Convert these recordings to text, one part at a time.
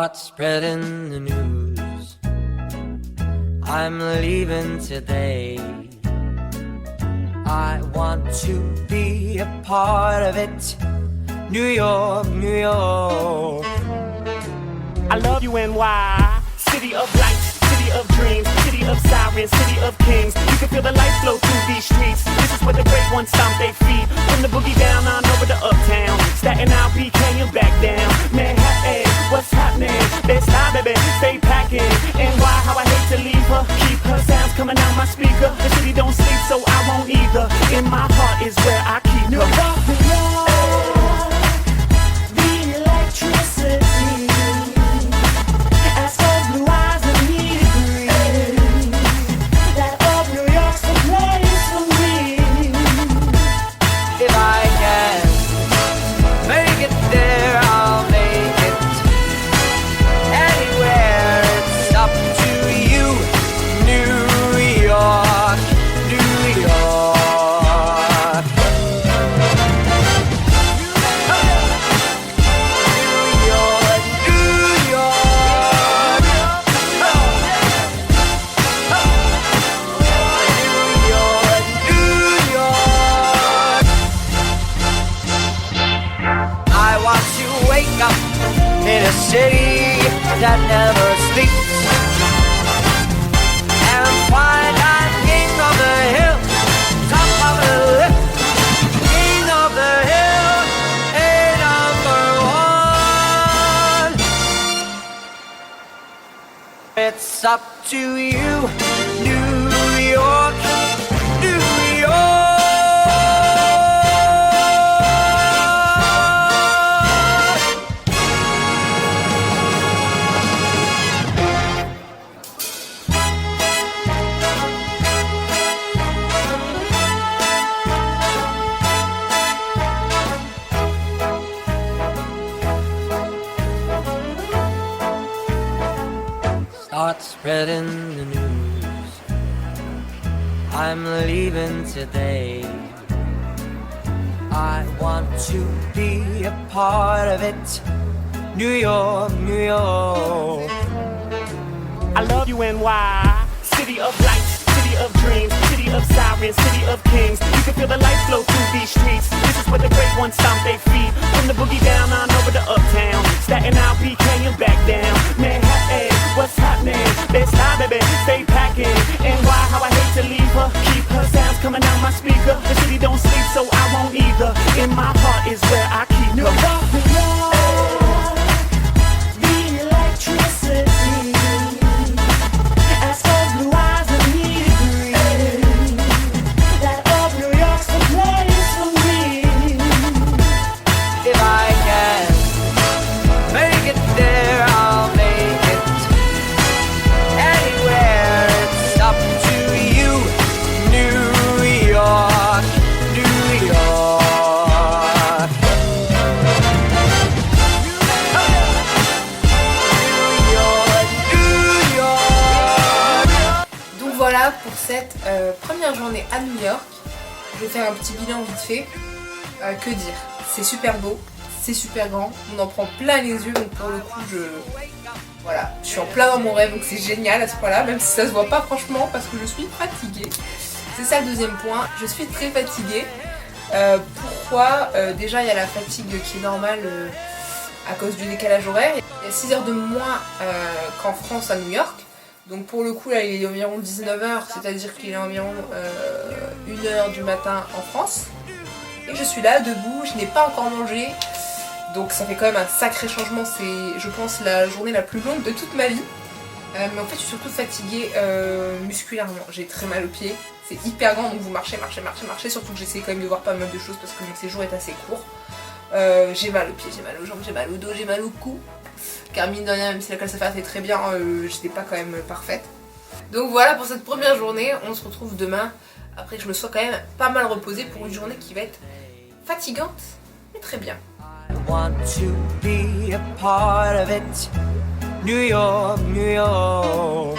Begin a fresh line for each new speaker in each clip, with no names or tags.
Start spreading the news. I'm leaving today. I want to be a part of it. New York, New York.
I love you, NY. City of lights, city of dreams, city of sirens, city of kings. You can feel the light flow through these streets. This is where the great ones stomp their feet. From the boogie down on over to uptown. Staten Island, BK and back down. Manhattan, what's happening? Let's stop, baby, stay packing. NY, how I hate to leave her. Keep her sounds coming out my speaker. The city don't sleep, so I won't either. In my heart is where I keep her.
The electricity. As those blue eyes of me agree that all New York's the place for me.
If I can make it there, I'll make it. Anywhere, it's up to you. New York, New York. In a city that never sleeps, and find I'm king of the hill, top of the list, king of the hill, hey, number one. It's up to you, New York, New York. Start spreading the news. I'm leaving today. I want to be a part of it. New York, New York.
I love you, NY. City of lights, city of dreams, city of sirens, city of kings. You can feel the light flow through these streets. This is where the great ones stomp their feet. From the boogie down on over to uptown. Staten Island, BK and back down. Manhattan, what's happening? Let's stop, baby, stay packing. NY, how I hate to leave her. Keep her sounds coming out my speaker. The city don't sleep, so I won't either. In my heart is where I keep her.
The electricity. As those blue eyes of me agree that all New York's the place for me.
If I can make it there, I'll make it. Anywhere, it's up to you. New York, New York. New York.
Donc voilà pour cette première journée à New York. Je vais faire un petit bilan vite fait. Que dire? C'est super beau, c'est super grand, on en prend plein les yeux, donc pour le coup voilà, je suis en plein dans mon rêve, donc c'est génial à ce point-là, même si ça se voit pas franchement parce que je suis fatiguée. C'est ça le deuxième point, je suis très fatiguée. Pourquoi? Déjà il y a la fatigue qui est normale à cause du décalage horaire. Il y a 6 heures de moins qu'en France à New York. Donc pour le coup là il est environ 19h, c'est-à-dire qu'il est environ 1h du matin en France. Et je suis là debout, je n'ai pas encore mangé. Donc ça fait quand même un sacré changement, c'est je pense la journée la plus longue de toute ma vie. Mais en fait je suis surtout fatiguée musculairement, j'ai très mal aux pieds. C'est hyper grand donc vous marchez, surtout que j'essaie quand même de voir pas mal de choses parce que mon séjour est assez court. J'ai mal aux pieds, j'ai mal aux jambes, j'ai mal au dos, j'ai mal au cou. Car mine de rien, même si la classe affaires était très bien, j'étais pas quand même parfaite. Donc voilà pour cette première journée, on se retrouve demain. Après que je me sois quand même pas mal reposée pour une journée qui va être fatigante, mais très bien.
I want to be a part of it. New York, New York.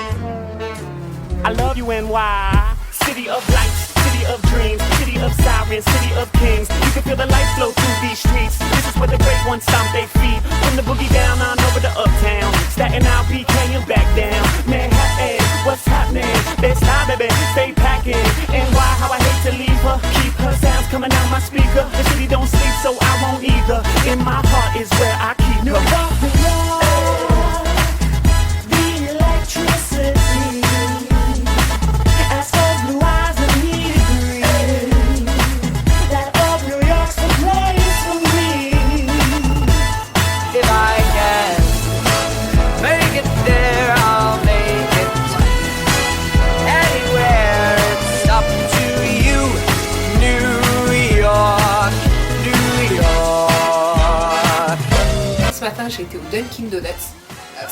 I love you, NY. City of lights, city of dreams, city of sirens, city of kings. You can feel the life flow through these streets. This is where the great ones stomp their feet. From the boogie down on over to uptown. Staten Island, BK, and back down. Manhattan, what's happening? Best time, baby, stay packing. And why, how I hate to leave her. Keep her sounds coming out my speaker. The city don't sleep, so I won't either. In my heart is where I keep her.
The electricity. As for blue eyes that need a green. That of New York's the place for me.
If I can make it there, I'll make it anywhere. It's up to you, New York, New York.
Ce matin j'ai été au Dunkin' Donuts.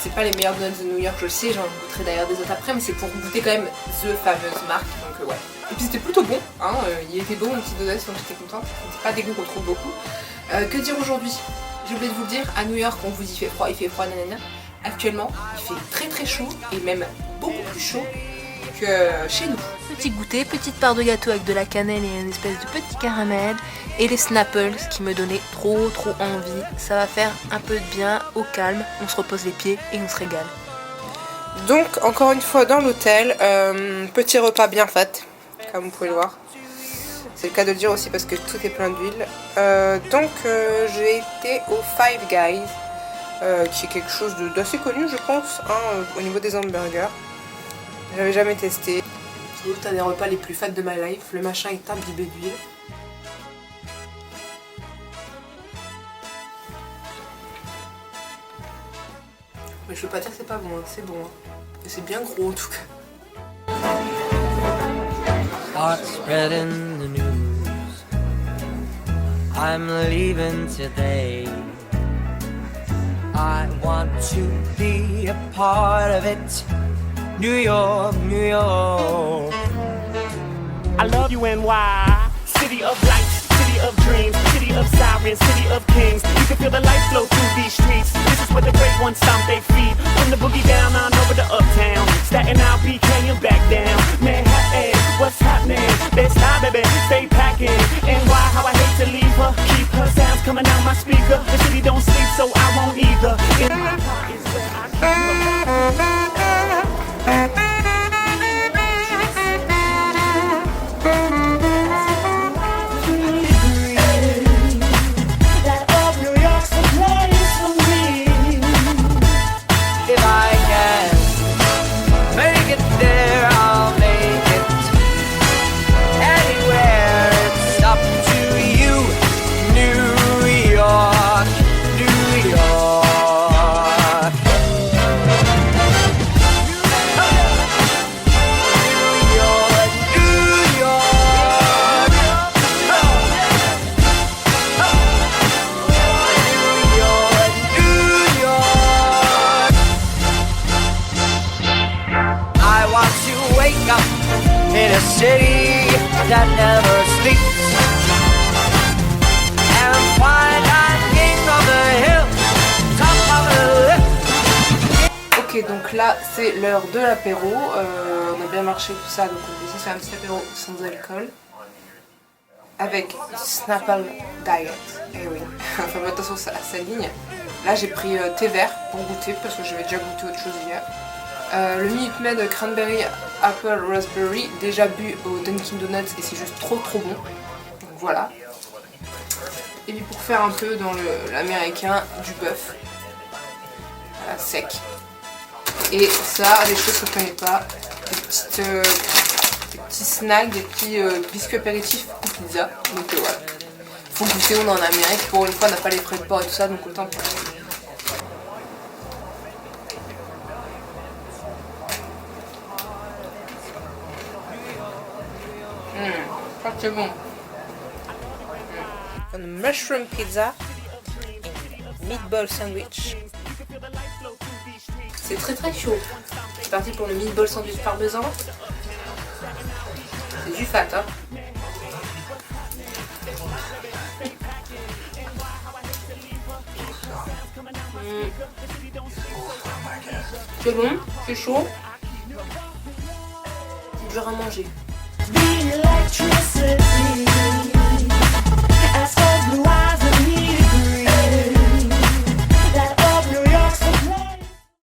C'est pas les meilleurs donuts de New York, je le sais, j'en goûterai d'ailleurs des autres après, mais c'est pour goûter quand même the fameuse marque, donc ouais. Et puis c'était plutôt bon, hein, il était bon mon petit donut, donc j'étais contente. C'est pas des goûts qu'on trouve beaucoup. Que dire aujourd'hui? J'ai oublié de vous le dire, à New York on vous dit il fait froid, nanana. Actuellement il fait très très chaud, et même beaucoup plus chaud que chez nous.
Petit goûter, petite part de gâteau avec de la cannelle et une espèce de petit caramel. Et les Snapples qui me donnaient trop envie. Ça va faire un peu de bien au calme. On se repose les pieds et on se régale.
Donc encore une fois dans l'hôtel, petit repas bien fait, comme vous pouvez le voir. C'est le cas de le dire aussi parce que tout est plein d'huile. J'ai été au Five Guys, qui est quelque chose d'assez connu je pense, hein, au niveau des hamburgers. J'avais jamais testé. C'est un des repas les plus fat de ma life. Le machin est imbibé d'huile. Mais je veux pas dire que c'est pas bon, hein. C'est bon. Hein. Et c'est bien gros en tout cas.
Start spreading the news. I'm leaving today. I want to be a part of it. New York, New York.
I love you, NY. City of lights, city of dreams, city of sirens, city of kings. You can feel the life flow through these streets. This is where the great ones stomp their feet. From the boogie down on over to uptown. Staten Island, BK, and back down. Manhattan, what's happening? Best time, baby, stay packing. And why, how I hate to leave her. Keep her sounds coming out my speaker. The city don't sleep, so I won't either. In my heart is where I keep her.
That of New York's the place for me.
If I can make it there, I'll make it anywhere. It's up to you, New York, New York. In a city that never sleeps, and find I'm king of the hill, top of the hill.
Ok, donc là c'est l'heure de l'apéro. On a bien marché tout ça, donc on va essayer de faire un petit apéro sans alcool. Avec Snapple Diet. Eh oui, enfin attention à sa ligne. Là j'ai pris thé vert pour goûter parce que j'avais déjà goûté autre chose hier. Le Minute Maid Cranberry Apple Raspberry, déjà bu au Dunkin' Donuts et c'est juste trop bon. Donc voilà. Et puis pour faire un peu dans l'américain, du bœuf. Voilà, sec. Et ça, des choses que je connais pas. Des petits snacks, des petits biscuits apéritifs ou pizza. Donc voilà. Faut goûter, on est en Amérique. Pour une fois, on n'a pas les frais de port et tout ça, donc autant pour ça c'est bon. Une mushroom pizza, meatball sandwich. C'est très chaud. C'est parti pour le meatball sandwich parmesan. C'est du fat, hein. C'est bon, c'est chaud. C'est dur à manger.
the electricity.